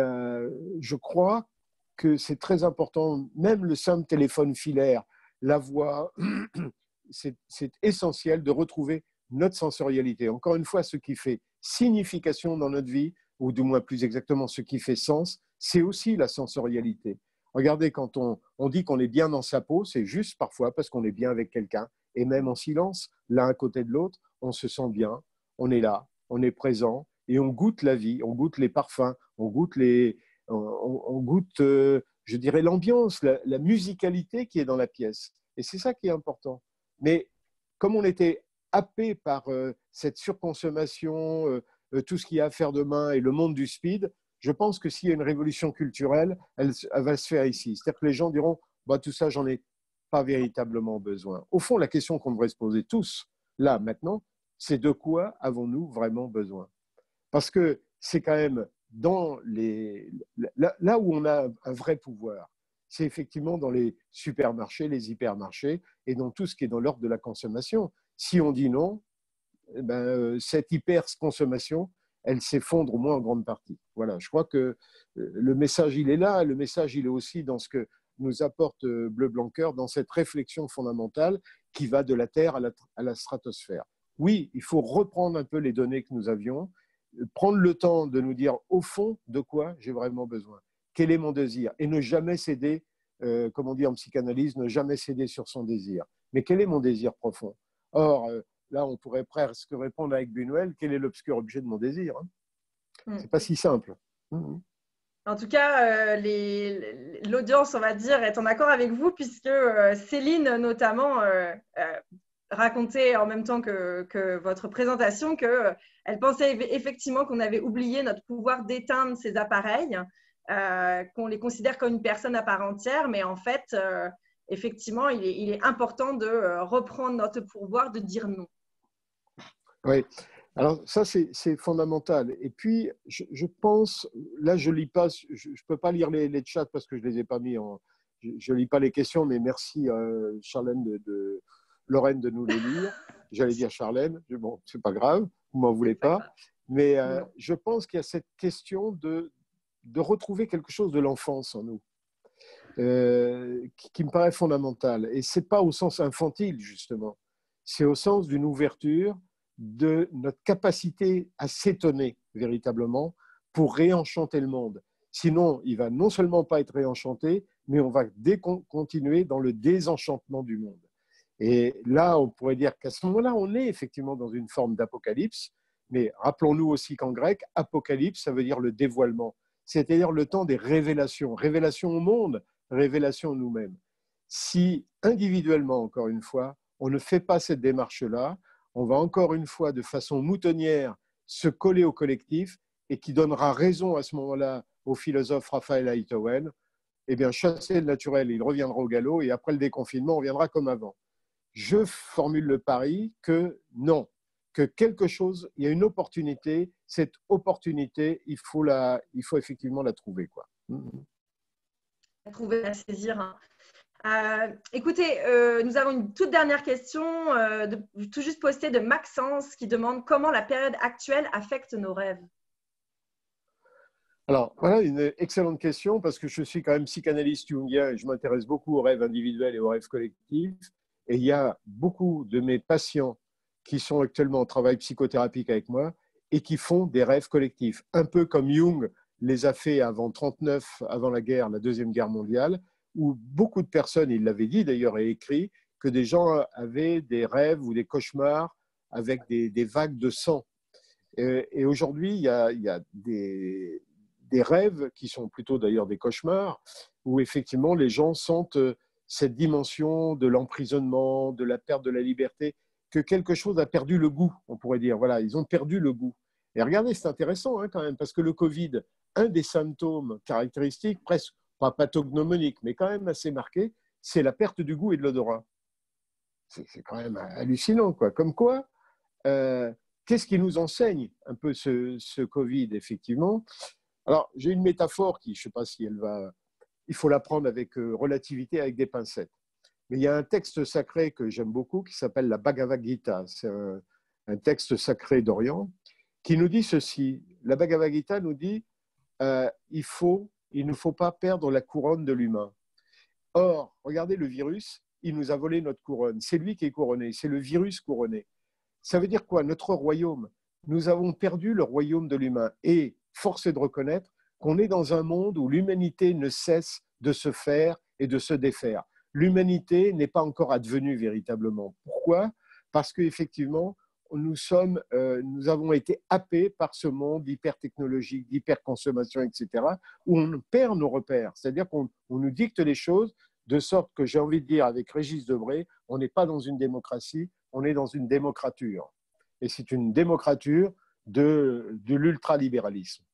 je crois que c'est très important, même le simple téléphone filaire, la voix, c'est essentiel de retrouver notre sensorialité. Encore une fois, ce qui fait signification dans notre vie, ou du moins plus exactement ce qui fait sens, c'est aussi la sensorialité. Regardez, quand on dit qu'on est bien dans sa peau, c'est juste parfois parce qu'on est bien avec quelqu'un, et même en silence, l'un à côté de l'autre, on se sent bien, on est là, on est présent, et on goûte la vie, on goûte les parfums, on goûte on goûte, je dirais, l'ambiance, la musicalité qui est dans la pièce. Et c'est ça qui est important. Mais comme on était happé par cette surconsommation, tout ce qu'il y a à faire demain et le monde du speed, je pense que s'il y a une révolution culturelle, elle va se faire ici. C'est-à-dire que les gens diront, bah, tout ça, j'en ai pas véritablement besoin. Au fond, la question qu'on devrait se poser tous, là, maintenant, c'est de quoi avons-nous vraiment besoin? Parce que c'est quand même là où on a un vrai pouvoir, c'est effectivement dans les supermarchés, les hypermarchés et dans tout ce qui est dans l'ordre de la consommation. Si on dit non, ben, cette hyper-consommation, elle s'effondre au moins en grande partie. Voilà, je crois que le message, il est là. Le message, il est aussi dans ce que nous apporte Bleu Blanc Cœur, dans cette réflexion fondamentale qui va de la Terre à la stratosphère. Oui, il faut reprendre un peu les données que nous avions, prendre le temps de nous dire au fond de quoi j'ai vraiment besoin, quel est mon désir, et ne jamais céder, comme on dit en psychanalyse, ne jamais céder sur son désir. Mais quel est mon désir profond? Or, là, on pourrait presque répondre avec Buñuel, quel est l'obscur objet de mon désir, hein? C'est pas si simple. En tout cas, l'audience, on va dire, est en accord avec vous puisque Céline, notamment, raconté en même temps que votre présentation qu'elle pensait effectivement qu'on avait oublié notre pouvoir d'éteindre ces appareils, qu'on les considère comme une personne à part entière, mais en fait, effectivement, il est important de reprendre notre pouvoir de dire non. Oui, alors ça c'est fondamental. Et puis je pense, là je lis pas, je peux pas lire les chats parce que je les ai pas mis en, je lis pas les questions, mais merci Charlène Lorraine de nous les lire. J'allais dire Charlène, bon c'est pas grave, vous m'en voulez pas. Mais je pense qu'il y a cette question de retrouver quelque chose de l'enfance en nous. Qui me paraît fondamental. Et ce n'est pas au sens infantile, justement. C'est au sens d'une ouverture de notre capacité à s'étonner véritablement pour réenchanter le monde. Sinon, il va non seulement pas être réenchanté, mais on va continuer dans le désenchantement du monde. Et là, on pourrait dire qu'à ce moment-là, on est effectivement dans une forme d'apocalypse. Mais rappelons-nous aussi qu'en grec, apocalypse, ça veut dire le dévoilement. C'est-à-dire le temps des révélations. Révélations au monde, révélation de nous-mêmes. Si individuellement, encore une fois, on ne fait pas cette démarche-là, on va encore une fois de façon moutonnière se coller au collectif et qui donnera raison à ce moment-là au philosophe Raphaël Hightower. Eh bien, chasser le naturel, il reviendra au galop et après le déconfinement, on reviendra comme avant. Je formule le pari que non, que quelque chose, il y a une opportunité, cette opportunité, il faut effectivement la trouver, quoi. Trouver, à saisir. Écoutez, nous avons une toute dernière question, tout juste postée de Maxence, qui demande comment la période actuelle affecte nos rêves. Alors, voilà une excellente question parce que je suis quand même psychanalyste jungien et je m'intéresse beaucoup aux rêves individuels et aux rêves collectifs. Et il y a beaucoup de mes patients qui sont actuellement en travail psychothérapique avec moi et qui font des rêves collectifs, un peu comme Jung les a fait avant 1939, avant la guerre, la Deuxième Guerre mondiale, où beaucoup de personnes, il l'avait dit d'ailleurs et écrit, que des gens avaient des rêves ou des cauchemars avec des vagues de sang. Et aujourd'hui, il y a des rêves qui sont plutôt d'ailleurs des cauchemars, où effectivement les gens sentent cette dimension de l'emprisonnement, de la perte de la liberté, que quelque chose a perdu le goût, on pourrait dire. Voilà, ils ont perdu le goût. Et regardez, c'est intéressant quand même, parce que le Covid, un des symptômes caractéristiques, presque pas pathognomonique, mais quand même assez marqué, c'est la perte du goût et de l'odorat. C'est quand même hallucinant, quoi. Comme quoi, qu'est-ce qui nous enseigne un peu ce Covid, effectivement? Alors, j'ai une métaphore qui, je ne sais pas si elle va... Il faut la prendre avec relativité, avec des pincettes. Mais il y a un texte sacré que j'aime beaucoup qui s'appelle la Bhagavad Gita. C'est un texte sacré d'Orient qui nous dit ceci. La Bhagavad Gita nous dit il ne faut pas perdre la couronne de l'humain. Or, regardez le virus, il nous a volé notre couronne. C'est lui qui est couronné, c'est le virus couronné. Ça veut dire quoi? Notre royaume. Nous avons perdu le royaume de l'humain. Et force est de reconnaître qu'on est dans un monde où l'humanité ne cesse de se faire et de se défaire. L'humanité n'est pas encore advenue véritablement. Pourquoi? Parce qu'effectivement, nous avons été happés par ce monde hyper-technologique, d'hyper-consommation, etc., où on perd nos repères. C'est-à-dire qu'on nous dicte les choses de sorte que, j'ai envie de dire avec Régis Debray, on n'est pas dans une démocratie, on est dans une démocrature. Et c'est une démocrature de l'ultralibéralisme.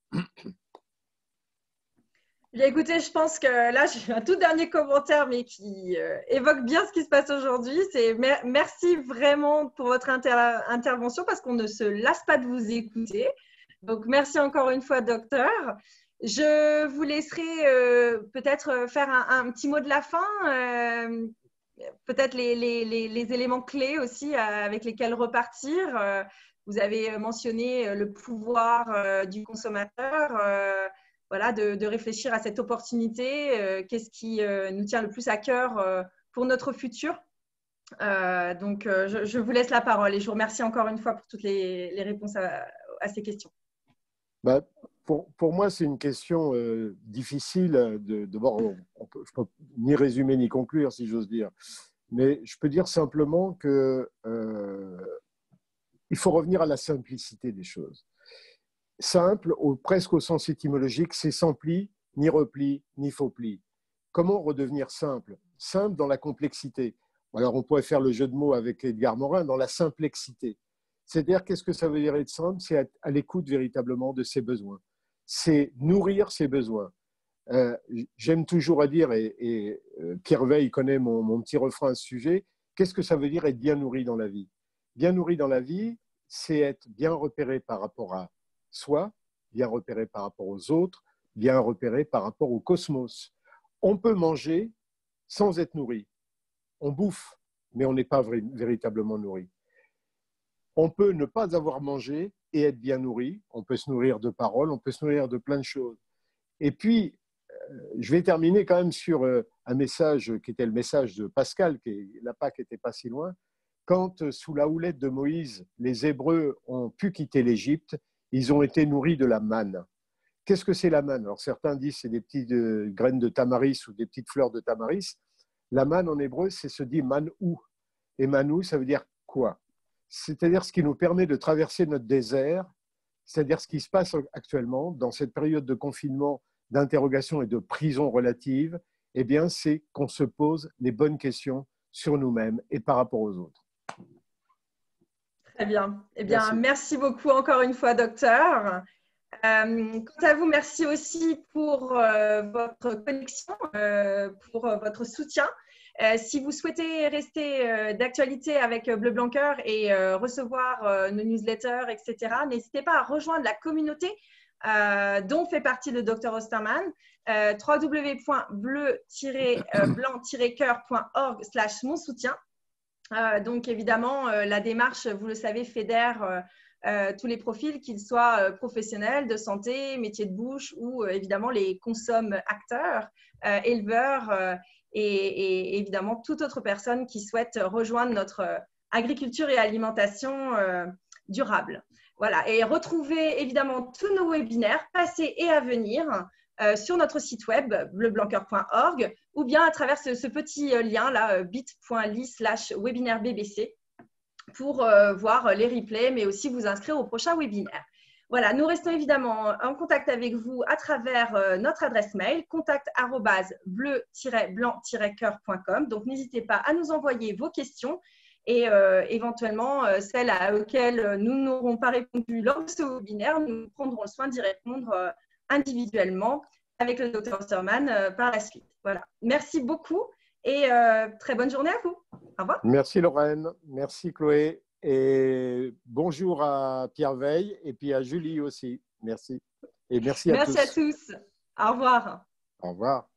Bien, écoutez, je pense que là, j'ai un tout dernier commentaire, mais qui évoque bien ce qui se passe aujourd'hui. C'est merci vraiment pour votre intervention parce qu'on ne se lasse pas de vous écouter. Donc, merci encore une fois, docteur. Je vous laisserai peut-être faire un petit mot de la fin, peut-être les éléments clés aussi avec lesquels repartir. Vous avez mentionné le pouvoir du consommateur. Voilà, de réfléchir à cette opportunité, qu'est-ce qui nous tient le plus à cœur pour notre futur. Donc, je vous laisse la parole et je vous remercie encore une fois pour toutes les réponses à ces questions. Bah, pour moi, c'est une question difficile. Je ne peux ni résumer ni conclure, si j'ose dire. Mais je peux dire simplement qu'il faut revenir à la simplicité des choses. Simple, presque au sens étymologique, c'est sans pli, ni repli, ni faux pli. Comment redevenir simple? Simple dans la complexité. Alors on pourrait faire le jeu de mots avec Edgar Morin, dans la simplexité. C'est-à-dire, qu'est-ce que ça veut dire être simple? C'est être à l'écoute véritablement de ses besoins. C'est nourrir ses besoins. J'aime toujours à dire, et Pierre Veil connaît mon petit refrain à ce sujet, qu'est-ce que ça veut dire être bien nourri dans la vie? Bien nourri dans la vie, c'est être bien repéré par rapport à soi, bien repéré par rapport aux autres, bien repéré par rapport au cosmos. On peut manger sans être nourri. On bouffe, mais on n'est pas véritablement nourri. On peut ne pas avoir mangé et être bien nourri. On peut se nourrir de paroles, on peut se nourrir de plein de choses. Et puis, je vais terminer quand même sur un message qui était le message de Pascal, la Pâque n'était pas si loin. Quand, sous la houlette de Moïse, les Hébreux ont pu quitter l'Égypte, ils ont été nourris de la manne. Qu'est-ce que c'est la manne? Alors certains disent que c'est des petites graines de tamaris ou des petites fleurs de tamaris. La manne en hébreu, c'est se dit manou. Et manou, ça veut dire quoi? C'est-à-dire ce qui nous permet de traverser notre désert, c'est-à-dire ce qui se passe actuellement dans cette période de confinement, d'interrogation et de prison relative, eh bien, c'est qu'on se pose les bonnes questions sur nous-mêmes et par rapport aux autres. Très bien. Eh bien, merci beaucoup encore une fois, docteur. Quant à vous, merci aussi pour votre connexion, pour votre soutien. Si vous souhaitez rester d'actualité avec Bleu Blanc Cœur et recevoir nos newsletters, etc., n'hésitez pas à rejoindre la communauté dont fait partie le Dr Osterman, www.bleu-blanc-cœur.org/mon soutien. Donc, évidemment, la démarche, vous le savez, fédère tous les profils, qu'ils soient professionnels, de santé, métiers de bouche ou évidemment les consommateurs, éleveurs et évidemment toute autre personne qui souhaite rejoindre notre agriculture et alimentation durable. Voilà, et retrouvez évidemment tous nos webinaires passés et à venir sur notre site web bleublancoeur.org ou bien à travers ce petit lien là bit.ly/webinaire-bbc pour voir les replays, mais aussi vous inscrire au prochain webinaire. Voilà, nous restons évidemment en contact avec vous à travers notre adresse mail contact@bleu-blanc-cœur.com. Donc, n'hésitez pas à nous envoyer vos questions et éventuellement celles auxquelles nous n'aurons pas répondu lors de ce webinaire, nous prendrons le soin d'y répondre individuellement avec le Dr Osterman par la suite. Voilà, merci beaucoup et très bonne journée à vous. Au revoir. Merci Lorraine, merci Chloé et bonjour à Pierre Veil et puis à Julie aussi. Merci. Et merci à tous. Merci à tous. Au revoir. Au revoir.